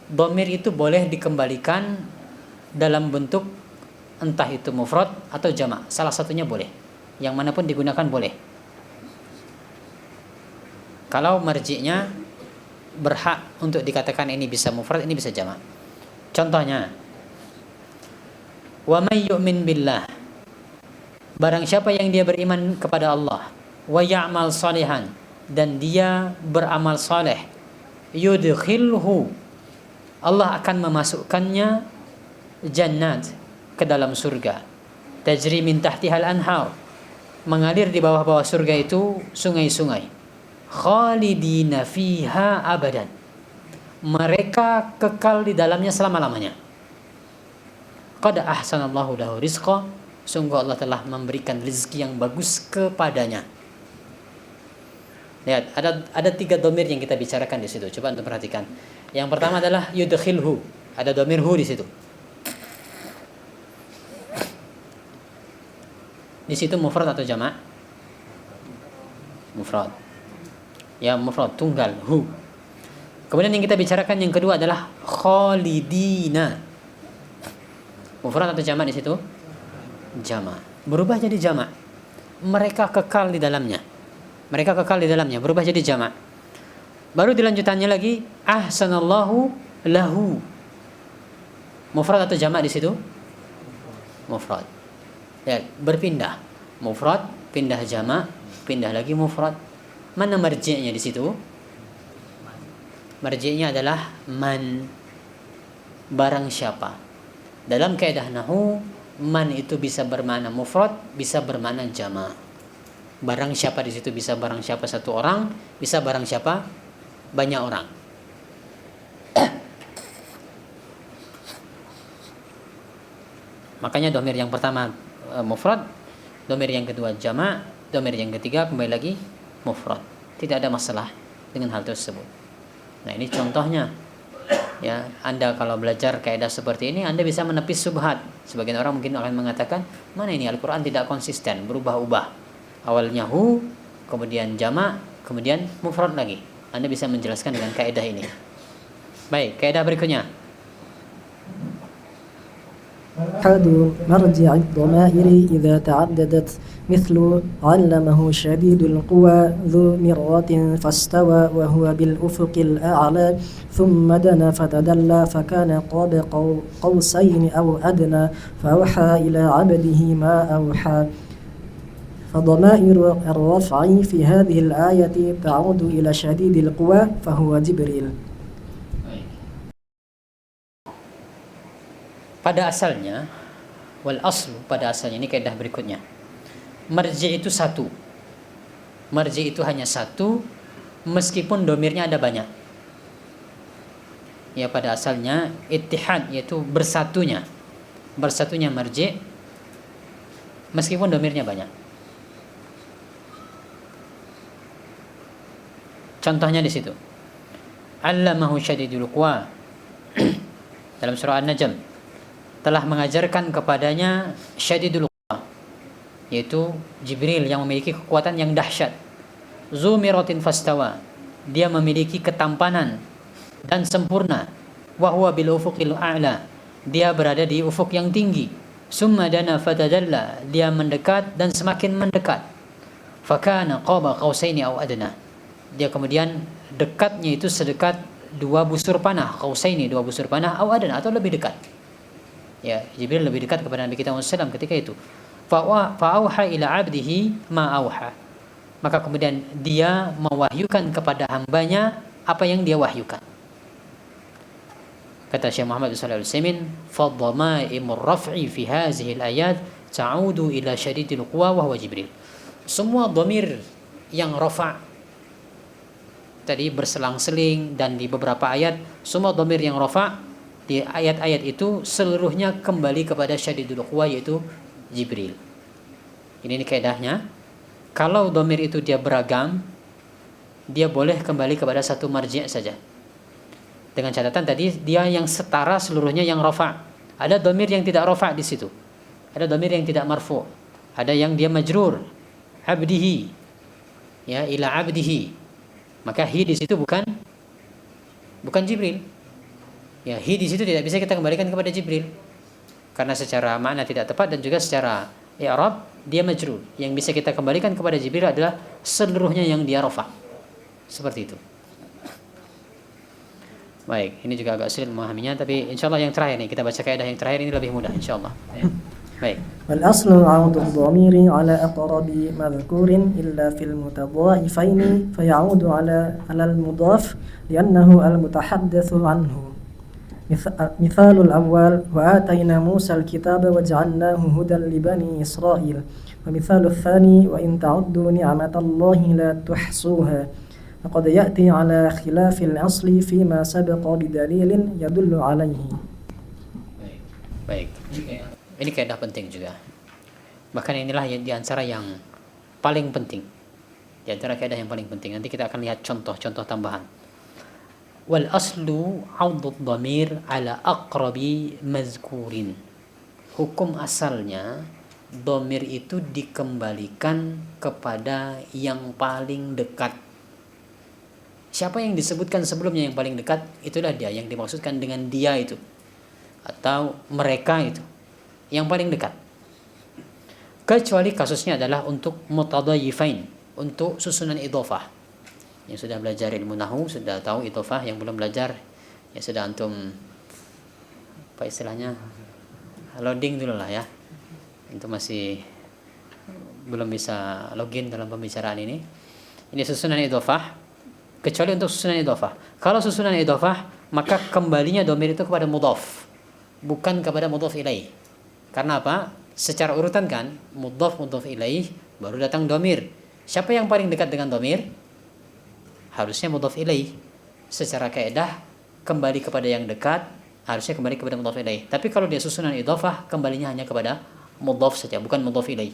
Dhamir itu boleh dikembalikan dalam bentuk entah itu mufrad atau jama', salah satunya boleh. Yang manapun digunakan boleh. Kalau marji'nya berhak untuk dikatakan ini bisa mufrad, ini bisa jama'. Contohnya, wa may yu'min billah, barang siapa yang dia beriman kepada Allah, wa ya'mal salihan, dan dia beramal saleh, yudkhilhu, Allah akan memasukkannya jannat, ke dalam surga, tajri min tahtihal anhar, mengalir di bawah-bawah surga itu sungai-sungai, khalidina fiha abadan, mereka kekal di dalamnya selama-lamanya. Qad ahsanallahu lahu rizqa, sungguh Allah telah memberikan rezeki yang bagus kepadanya. Lihat, ada 3 domir yang kita bicarakan di situ. Coba untuk perhatikan. Yang pertama adalah yudkhilhu. Ada domir hu di situ. Di situ mufrad atau jamak? Mufrad. Ya, mufrad, tunggal, hu. Kemudian yang kita bicarakan yang kedua adalah khalidina. Mufrad atau jamak di situ? Jamak. Berubah jadi jamak. Mereka kekal di dalamnya. Mereka kekal di dalamnya, berubah jadi jamak. Baru dilanjutannya lagi ahsanallahu lahu. Mufrad atau jamak di situ? Mufrad. Ya, berpindah. Mufrad, pindah jamak, pindah lagi mufrad. Mana marji'nya di situ? Marji'nya adalah man, barang siapa. Dalam kaidah nahwu, man itu bisa bermakna mufrad, bisa bermakna jamak. Barang siapa di situ bisa barang siapa satu orang, bisa barang siapa banyak orang. Makanya domir yang pertama mufrad, domir yang kedua jamak, domir yang ketiga kembali lagi mufrad. Tidak ada masalah dengan hal tersebut. Nah, ini contohnya. Ya, Anda kalau belajar kaidah seperti ini, Anda bisa menepis subhat. Sebagian orang mungkin akan mengatakan, mana ini Al-Quran tidak konsisten, berubah-ubah. Awalnya hu, kemudian jamak, kemudian mufrad lagi. Anda bisa menjelaskan dengan kaidah ini. Baik, kaidah berikutnya. أحد مرجع الضمائر إذا تعددت مثل علمه شديد القوى ذو مرة فاستوى وهو بالأفق الأعلى ثم دنا فتدلى فكان قاب قوسين أو أدنى فأوحى إلى عبده ما أوحى فضمائر الرفع في هذه الآية تعود إلى شديد القوى فهو جبريل. Pada asalnya, wal aslu, pada asalnya, ini kaidah berikutnya. Marji itu satu. Marji itu hanya satu, meskipun domirnya ada banyak. Ya, pada asalnya ittihad, yaitu bersatunya. Bersatunya marji, meskipun domirnya banyak. Contohnya di situ. Allamahu syadidul quwa. Dalam surah An-Najm, telah mengajarkan kepadanya syadidul quwa, yaitu Jibril yang memiliki kekuatan yang dahsyat. Zumiratin fastawa, dia memiliki ketampanan dan sempurna. Wa huwa bil ufuqil a'la, dia berada di ufuk yang tinggi. Summa dana fatadalla, dia mendekat dan semakin mendekat. Fakana qaba qausaini aw adna, dia kemudian dekatnya itu sedekat 2 busur panah. Qausaini, 2 busur panah, aw adna, atau lebih dekat. Ya, Jibril lebih dekat kepada Nabi kita Muhammad ketika itu. Fa'auha ila abdihi ma auha, maka kemudian dia mewahyukan kepada hambanya apa yang dia wahyukan. Kata Syekh Muhammad bin Shalih Al-Utsaimin, fadhamaimur raf'i fi hadhihi al-ayat ta'udu ila syadidil quwa wa huwa Jibril. Semua dhamir yang rafa' tadi berselang-seling dan di beberapa ayat, semua dhamir yang rafa' di ayat-ayat itu seluruhnya kembali kepada syadidul quwa, yaitu Jibril. Ini kaidahnya. Kalau dhamir itu dia beragam, dia boleh kembali kepada satu marji' saja. Dengan catatan tadi dia yang setara seluruhnya yang rafa'. Ada dhamir yang tidak rafa' di situ. Ada dhamir yang tidak marfu'. Ada yang dia majrur. Abdihi. Ya, ila abdihi. Maka hi di situ bukan Jibril. Ya, hi di situ tidak bisa kita kembalikan kepada Jibril. Karena secara makna tidak tepat dan juga secara i'rab dia majrur. Yang bisa kita kembalikan kepada Jibril adalah seluruhnya yang dia rafa'. Seperti itu. Baik, ini juga agak sulit memahaminya, tapi insyaallah yang terakhir nih, kita baca kaidah yang terakhir ini lebih mudah insyaallah. Baik. والأصل عود الضمير على أقرب مذكور إلا في المتضاعفين فيعود على المضاف لأنه المتحدث عنه. مثال الأول وآتينا موسى الكتاب وجعلناه هدى لبني إسرائيل. ومثال الثاني وإن تعدوا نعمة الله لا تحصوها. فقد يأتي على خلاف الأصل فيما سبق بدليل يدل عليه. Baik. Ini kaidah penting juga. Bahkan inilah yang di antara yang paling penting. Di antara kaidah yang paling penting. Nanti kita akan lihat contoh-contoh tambahan. Wal aslu 'audhu dhamir ala aqrabi mazkurin. Hukum asalnya dhamir itu dikembalikan kepada yang paling dekat. Siapa yang disebutkan sebelumnya yang paling dekat, itulah dia yang dimaksudkan dengan dia itu atau mereka itu yang paling dekat. Kecuali kasusnya adalah untuk mutadayyifain, untuk susunan idhofah. Yang sudah belajar ilmu nahwu sudah tahu idhofah, yang belum belajar ya sudah antum apa istilahnya loading dulu lah ya. Itu masih belum bisa login dalam pembicaraan ini. Ini susunan idhofah, kecuali untuk susunan idhofah. Kalau susunan idhofah, maka kembalinya dhamir itu kepada mudhaf, bukan kepada mudhaf ilaih. Karena apa? Secara urutan kan, mudhaf ilaih baru datang dhamir. Siapa yang paling dekat dengan dhamir? Harusnya mudhaf ilaih. Secara kaidah kembali kepada yang dekat, harusnya kembali kepada mudhaf ilaih. Tapi kalau dia susunan idhofah, kembalinya hanya kepada mudhaf saja, bukan mudhaf ilaih.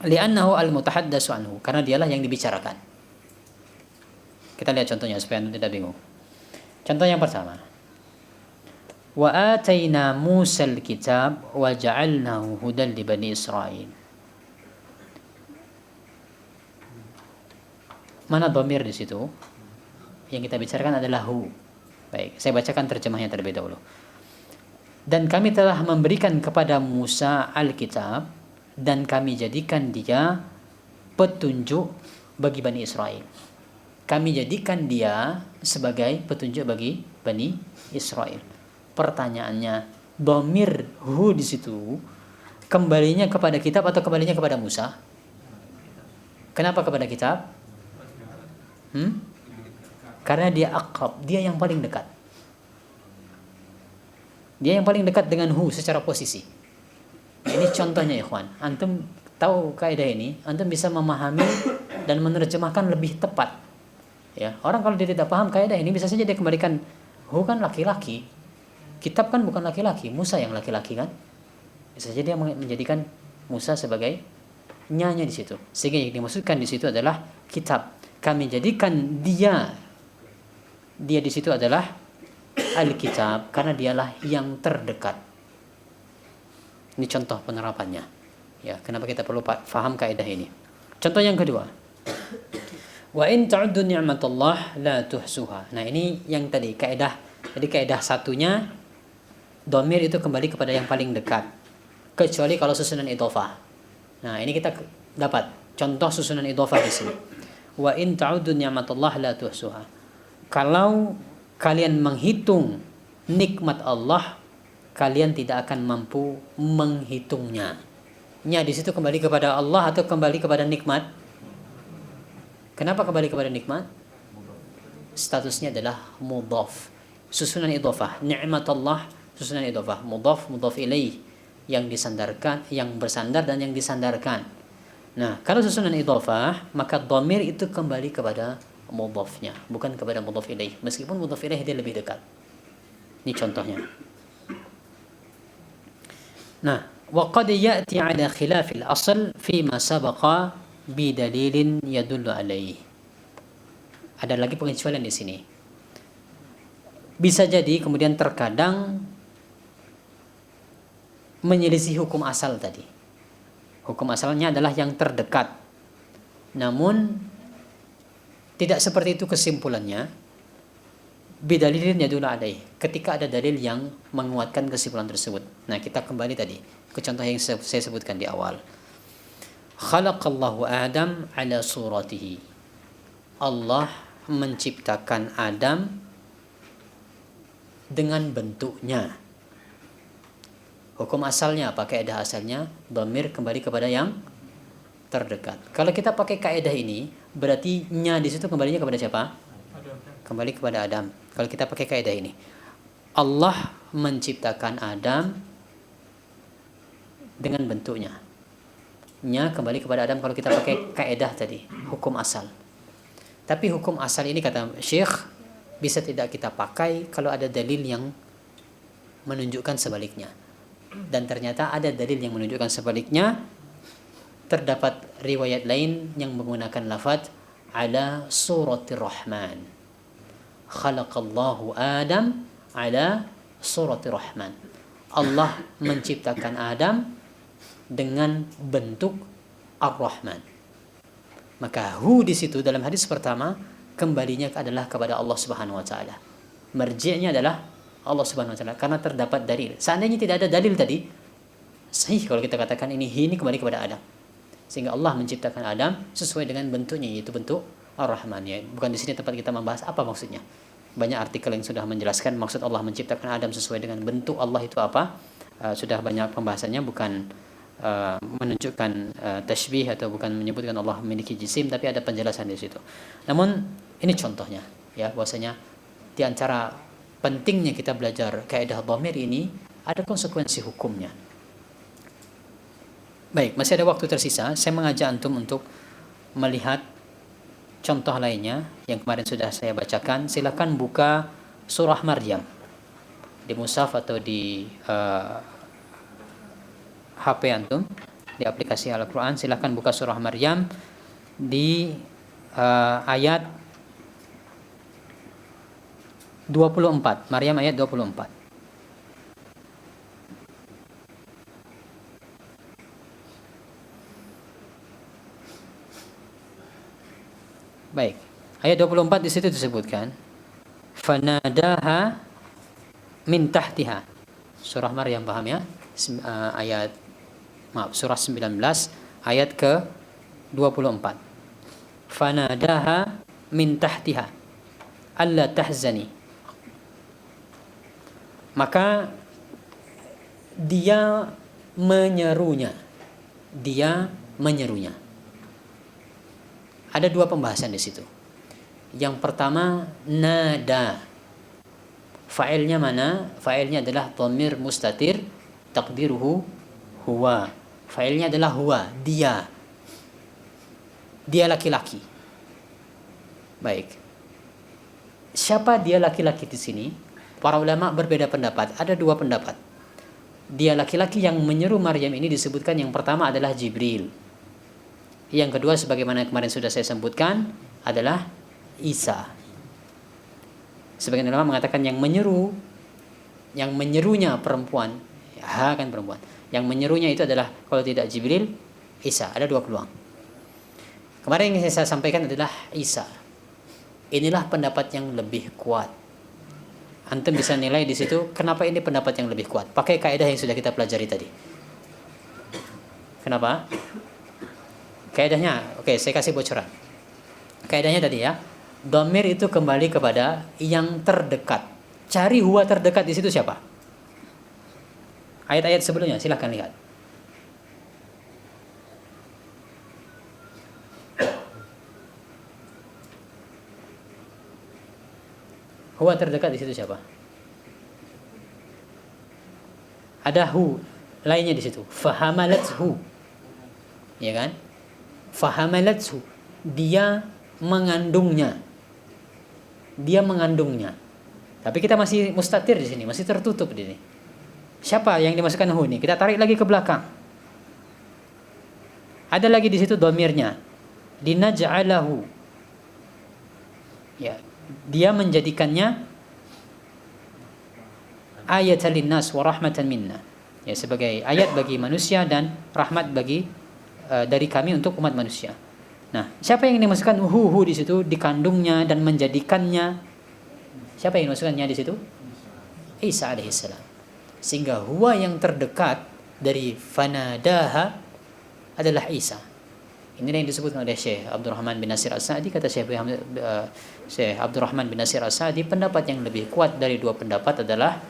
Li'annahu al-mutahaddatsu anhu, karena dialah yang dibicarakan. Kita lihat contohnya supaya anda tidak bingung. Contoh yang pertama. Wa atayna Musal kitab wa ja'alnahu hudan li bani Israil. Mana dhamir di situ? Yang kita bicarakan adalah hu. Baik, saya bacakan terjemahnya terlebih dahulu. Dan kami telah memberikan kepada Musa Alkitab dan kami jadikan dia petunjuk bagi Bani Israel. Kami jadikan dia sebagai petunjuk bagi Bani Israel. Pertanyaannya, dhamir hu di situ kembalinya kepada kitab atau kembalinya kepada Musa? Kenapa kepada kitab? Karena dia aqrab, dia yang paling dekat. Dia yang paling dekat dengan hu secara posisi. Ini contohnya ikhwan. Antum tahu kaidah ini, antum bisa memahami dan menerjemahkan lebih tepat. Ya, orang kalau dia tidak paham kaidah ini bisa saja dia kembalikan hu kan laki-laki. Kitab kan bukan laki-laki, Musa yang laki-laki kan? Bisa saja dia menjadikan Musa sebagai nyanya di situ. Sehingga yang dimaksudkan di situ adalah kitab. Kami jadikan dia di situ adalah Alkitab karena dialah yang terdekat. Ini contoh penerapannya. Ya, kenapa kita perlu faham kaidah ini? Contoh yang kedua. Wa in ta'uddu ni'matallah la tuhsuha. Nah, ini yang tadi kaidah. Jadi kaidah satunya dhamir itu kembali kepada yang paling dekat. Kecuali kalau susunan idhofah. Nah, ini kita dapat contoh susunan idhofah di sini. Wa in ta'uddu ni'matallah la tuhsuha. Kalau kalian menghitung nikmat Allah, kalian tidak akan mampu menghitungnya. Nya di situ kembali kepada Allah atau kembali kepada nikmat? Kenapa kembali kepada nikmat? Statusnya adalah mudhaf. Susunan idhofah, ni'matullah, susunan idhofah, mudhaf ilaih, yang disandarkan, yang bersandar dan yang disandarkan. Nah, kalau susunan idhofah, maka dhamir itu kembali kepada mudhafnya, bukan kepada mudhaf ilaih. Meskipun mudhaf ilaih dia lebih dekat. Ini contohnya. Nah, wa qad ya'ti 'ala khilafil asl fi ma sabaqa bi dalilin yadullu alaihi. Ada lagi pengecualian di sini. Bisa jadi kemudian terkadang menyelisih hukum asal tadi. Hukum asalnya adalah yang terdekat. Namun tidak seperti itu kesimpulannya. Bidalilin yadullu alaih. Ketika ada dalil yang menguatkan kesimpulan tersebut. Nah, kita kembali tadi ke contoh yang saya sebutkan di awal. Khalaqallahu Adam ala suratihi. Allah menciptakan Adam dengan bentuknya. Hukum asalnya apa? Kaidah asalnya dhamir kembali kepada yang terdekat. Kalau kita pakai kaidah ini, berarti nya di situ kembalinya kepada siapa? Kembali kepada Adam. Kalau kita pakai kaidah ini, Allah menciptakan Adam dengan bentuknya. Nya kembali kepada Adam kalau kita pakai kaidah tadi, hukum asal. Tapi hukum asal ini kata Syekh bisa tidak kita pakai kalau ada dalil yang menunjukkan sebaliknya. Dan ternyata ada dalil yang menunjukkan sebaliknya. Terdapat riwayat lain yang menggunakan lafaz ala suratir rahman. Khalaqallahu Adam ala suratir rahman. Allah menciptakan Adam dengan bentuk Ar-Rahman. Maka di situ dalam hadis pertama kembalinya adalah kepada Allah Subhanahu wa taala. Marji'nya adalah Allah Subhanahu wa taala karena terdapat dalil. Seandainya tidak ada dalil tadi, sahih kalau kita katakan ini kembali kepada Adam. Sehingga Allah menciptakan Adam sesuai dengan bentuknya, yaitu bentuk Ar-Rahman. Ya, bukan di sini tempat kita membahas apa maksudnya. Banyak artikel yang sudah menjelaskan maksud Allah menciptakan Adam sesuai dengan bentuk Allah itu apa. Sudah banyak pembahasannya, bukan menunjukkan tashbih atau bukan menyebutkan Allah memiliki jisim, tapi ada penjelasan di situ. Namun ini contohnya, ya, bahwasanya di antara pentingnya kita belajar kaidah dhamir ini ada konsekuensi hukumnya. Baik, masih ada waktu tersisa. Saya mengajak antum untuk melihat contoh lainnya yang kemarin sudah saya bacakan. Silakan buka surah Maryam di mushaf atau di HP antum, di aplikasi Al-Quran. Silakan buka surah Maryam di ayat 24. Maryam ayat 24. Baik, ayat 24 di situ disebutkan fanadaha min tahtiha. Surah Maryam, paham ya? Surah 19 ayat ke 24. Fanadaha min tahtiha alla tahzani. Maka dia menyerunya. Ada dua pembahasan di situ. Yang pertama, nada. Fa'ilnya mana? Fa'ilnya adalah dhamir mustatir, taqdiruhu huwa. Fa'ilnya adalah huwa, dia. Dia laki-laki. Baik. Siapa dia laki-laki di sini? Para ulama berbeda pendapat. Ada dua pendapat. Dia laki-laki yang menyeru Maryam ini disebutkan yang pertama adalah Jibril. Yang kedua, sebagaimana kemarin sudah saya sebutkan, adalah Isa. Sebagian ulama mengatakan yang menyerunya perempuan, kan perempuan. Yang menyerunya itu adalah kalau tidak Jibril, Isa. Ada dua peluang. Kemarin yang saya sampaikan adalah Isa. Inilah pendapat yang lebih kuat. Antum bisa nilai di situ kenapa ini pendapat yang lebih kuat. Pakai kaidah yang sudah kita pelajari tadi. Kenapa? Kaidahnya, oke, saya kasih bocoran. Kaidahnya tadi ya, dhamir itu kembali kepada yang terdekat. Cari huwa terdekat di situ siapa? Ayat-ayat sebelumnya, silahkan lihat. Huwa terdekat di situ siapa? Ada hu lainnya di situ. Fahamalathu. Ya kan? Fahamalathu, dia mengandungnya. Tapi kita masih mustatir di sini, masih tertutup di sini. Siapa yang dimasukkan hu ini? Kita tarik lagi ke belakang. Ada lagi di situ dhamirnya. Linaj'alahu. Ya, dia menjadikannya ayatan linnas wa rahmatan minna. Ya, sebagai ayat bagi manusia dan rahmat bagi dari kami untuk umat manusia. Nah, siapa yang dimasukkan hu di situ, dikandungnya dan menjadikannya? Siapa yang dimasukkannya di situ? Isa alaihissalam. Sehingga huwa yang terdekat dari fanadaha adalah Isa. Inilah yang disebutkan oleh Syekh Abdurrahman bin Nasir As-Sa'di. Kata Syekh Abdurrahman bin Nasir As-Sa'di, pendapat yang lebih kuat dari dua pendapat adalah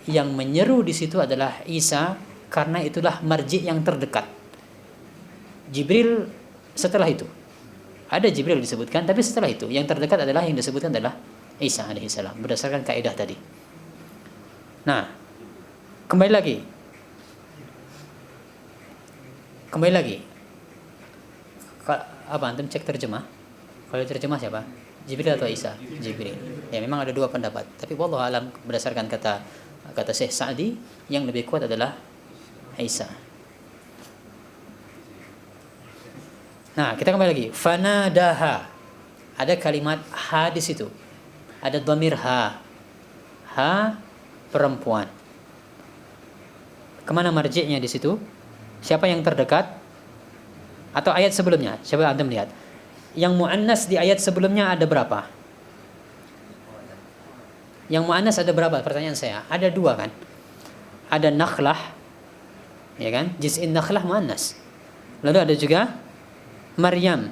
yang menyeru di situ adalah Isa, karena itulah marji yang terdekat. Jibril setelah itu. Ada Jibril disebutkan, tapi setelah itu yang terdekat adalah yang disebutkan adalah Isa alaihissalam berdasarkan kaidah tadi. Nah, kembali lagi. Apa antum cek terjemah? Kalau terjemah siapa? Jibril atau Isa? Jibril. Ya, memang ada dua pendapat, tapi wallahu alam berdasarkan kata Syekh Sa'di yang lebih kuat adalah Isa. Nah, kita kembali lagi. Fanadaha. Ada kalimat ha di situ. Ada dhamir ha. Ha perempuan. Kemana marji'nya di situ? Siapa yang terdekat? Atau ayat sebelumnya? Coba Anda melihat. Yang mu'annas di ayat sebelumnya ada berapa? Yang mu'annas ada berapa? Pertanyaan saya. Ada 2 kan? Ada nakhlah, ya kan? Jiz'in nakhlah mu'annas. Lalu ada juga Maryam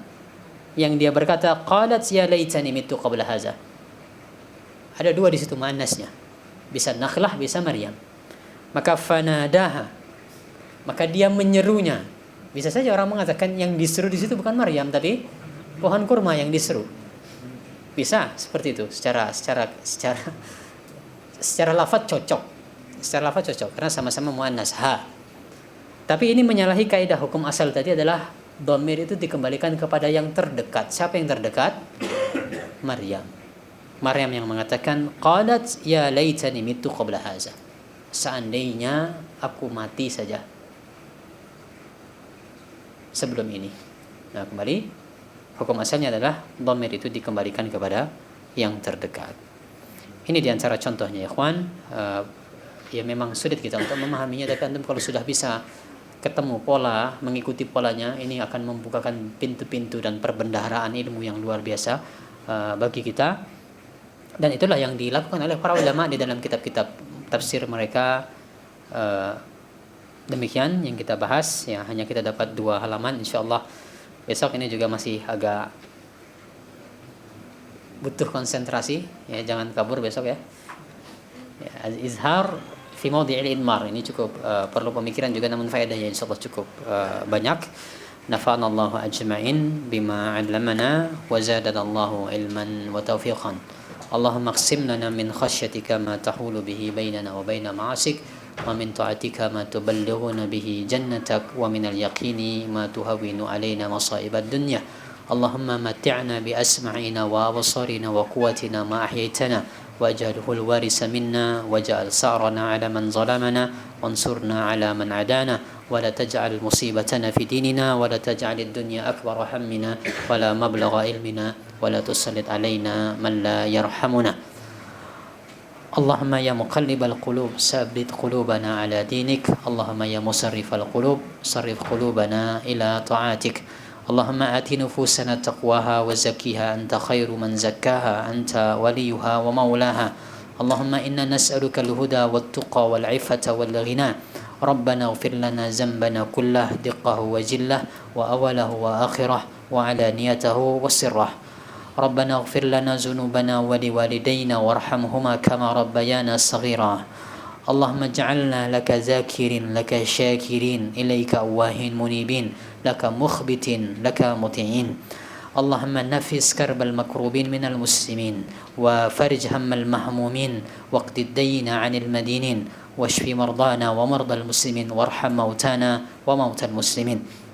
yang dia berkata qalat ya laitani mittu qabla hadza. Ada 2 di situ mu'annasnya. Bisa nakhlah, bisa Maryam. Maka fanadaha. Maka dia menyerunya. Bisa saja orang mengatakan yang diseru di situ bukan Maryam tapi pohon kurma yang diseru. Bisa seperti itu secara lafaz cocok. Secara lafaz cocok karena sama-sama muannas ha. Tapi ini menyalahi kaidah hukum asal tadi adalah dhamir itu dikembalikan kepada yang terdekat. Siapa yang terdekat? Maryam. Maryam yang mengatakan qalat ya laitani mittu qabla hadza. Seandainya aku mati saja sebelum ini. Nah, kembali hukum asalnya adalah dhamir itu dikembalikan kepada yang terdekat. Ini diantara contohnya, ikhwan. Ya memang sulit kita untuk memahaminya, tapi antum kalau sudah bisa ketemu pola, mengikuti polanya, ini akan membukakan pintu-pintu dan perbendaharaan ilmu yang luar biasa bagi kita. Dan itulah yang dilakukan oleh para ulama di dalam kitab-kitab tafsir mereka. Demikian yang kita bahas, ya hanya kita dapat 2 halaman, insyaallah besok ini juga masih agak butuh konsentrasi, ya jangan kabur besok ya. Al-izhar fi mawdi'il inmar ini cukup perlu pemikiran juga, namun faedahnya insyaallah cukup banyak. Nafa'ana Allahu ajma'in bima 'allamana wa zadana Allahu ilman wa tawfiqan. Allahumma aqsim lana min khashyatika ma tahulu bihi bainana wa baina ma'asik wa min ta'atika ma tuballighuna bihi jannatak wa min al-yaqini ma tuhawwinu alaina masa'ib ad-dunya. Allahumma matti'na bi asma'ina wa absarina wa quwwatina ma ahyaytana واجعله الوارث منا واجعل ثأرنا على من ظلمنا وانصرنا على من عادانا ولا تجعل مصيبتنا في ديننا ولا تجعل الدنيا أكبر همنا ولا مبلغ علمنا ولا تسلط علينا من لا يرحمنا. اللهم يا مقلب القلوب ثبت قلوبنا على دينك. اللهم يا مصرف القلوب صرف قلوبنا إلى طاعتك. اللهم آت نفوسنا تقواها وزكيها أنت خير من زكاها أنت وليها ومولاها. اللهم إنا نسألك الهدى والتقى والعفة والغنى. ربنا اغفر لنا ذنبنا كله دقه وجله وأوله وآخره وعلانيته وسره. ربنا اغفر لنا ذنوبنا ولوالدينا وارحمهما كما ربيانا صغيرا. اللهم اجعلنا لك ذاكرين لك شاكرين إليك أواهين منيبين لك مخبتين لك مطيعين. اللهم نفس كرب المكروبين من المسلمين وفرج هم المهمومين واقض الدين عن المدينين واشف مرضانا ومرضى المسلمين وارحم موتانا وموتى المسلمين.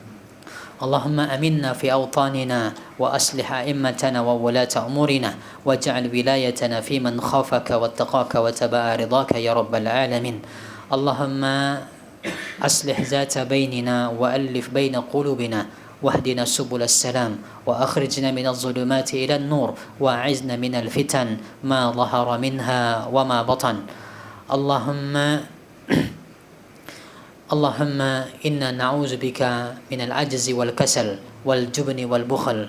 اللهم أمنا في أوطاننا وأصلح أئمتنا وولاة أمورنا واجعل ولايتنا في من خافك واتقاك وتبع رضاك يا رب العالمين. اللهم أصلح ذات بيننا وألف بين قلوبنا واهدنا سبل السلام وأخرجنا من الظلمات إلى النور وأعذنا من الفتن ما ظهر منها وما بطن. اللهم إنا نعوذ بك من العجز والكسل والجبن والبخل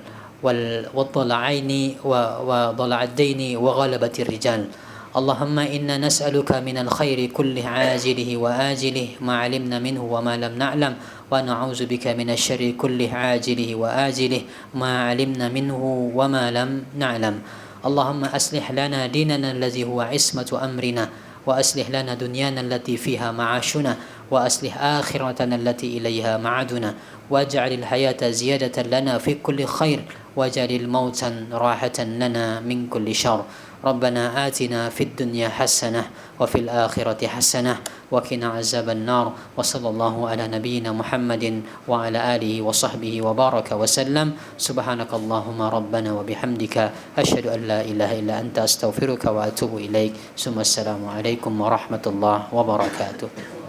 والضلعين وضلع الدين وغلبة الرجال. اللهم إنا نسألك من الخير كله عاجله وآجله ما علمنا منه وما لم نعلم ونعوذ بك من الشر كله عاجله وآجله ما علمنا منه وما لم نعلم. اللهم أصلح لنا ديننا الذي هو عصمة أمرنا وأصلح لنا دنيانا التي فيها معاشنا وأصلح آخرتنا التي إليها معادنا واجعل الحياة زيادة لنا في كل خير واجعل الموت راحة لنا من كل شر. ربنا آتنا في الدنيا حسنة وفي الآخرة حسنة وقنا عذاب النار. وصلى الله على نبينا محمد وعلى آله وصحبه وبارك وسلم. سبحانك اللهم ربنا وبحمدك أشهد أن لا إله إلا أنت أستغفرك وأتوب إليك. ثم السلام عليكم ورحمة الله وبركاته.